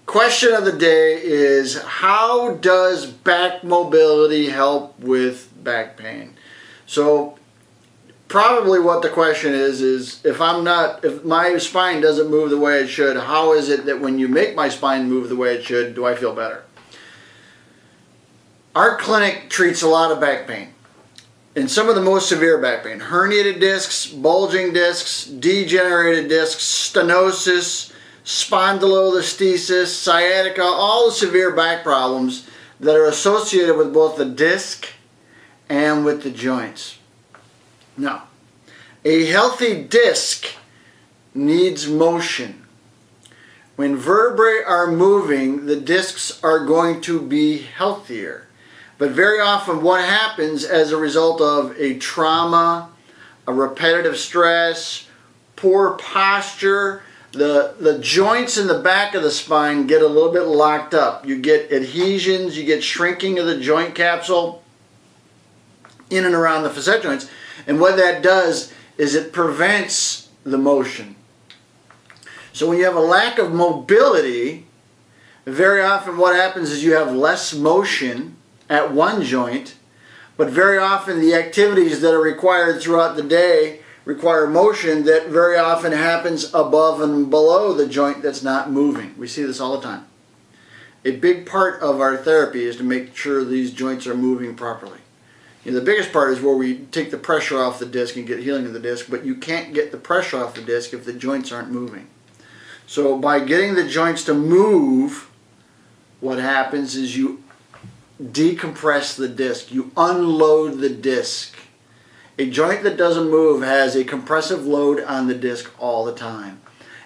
Question of the day is, how does back mobility help with back pain? So probably what the question is if my spine doesn't move the way it should, how is it that when you make my spine move the way it should, do I feel better? Our clinic treats a lot of back pain. And some of the most severe back pain: herniated discs, bulging discs, degenerated discs, stenosis, spondylolisthesis, sciatica, all the severe back problems that are associated with both the disc and with the joints. Now, a healthy disc needs motion. When vertebrae are moving, the discs are going to be healthier. But very often what happens as a result of a trauma, a repetitive stress, poor posture, the joints in the back of the spine get a little bit locked up. You get adhesions, you get shrinking of the joint capsule in and around the facet joints. And what that does is it prevents the motion. So when you have a lack of mobility, very often what happens is you have less motion at one joint, but very often the activities that are required throughout the day require motion that very often happens above and below the joint that's not moving. We see this all the time. A big part of our therapy is to make sure these joints are moving properly. You know, the biggest part is where we take the pressure off the disc and get healing of the disc, but you can't get the pressure off the disc if the joints aren't moving. So by getting the joints to move, what happens is you decompress the disc, you unload the disc. A joint that doesn't move has a compressive load on the disc all the time.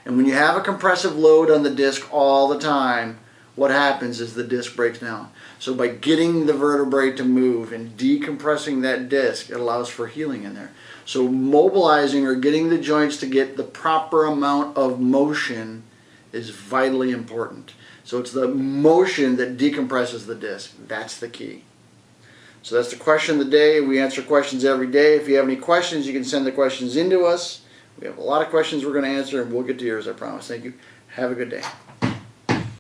And when you have a compressive load on the disc all the time, what happens is the disc breaks down. So by getting the vertebrae to move and decompressing that disc, it allows for healing in there. So mobilizing or getting the joints to get the proper amount of motion is vitally important. So it's the motion that decompresses the disc. That's the key. So that's the question of the day. We answer questions every day. If you have any questions, you can send the questions in to us. We have a lot of questions we're going to answer, and we'll get to yours, I promise. Thank you. Have a good day.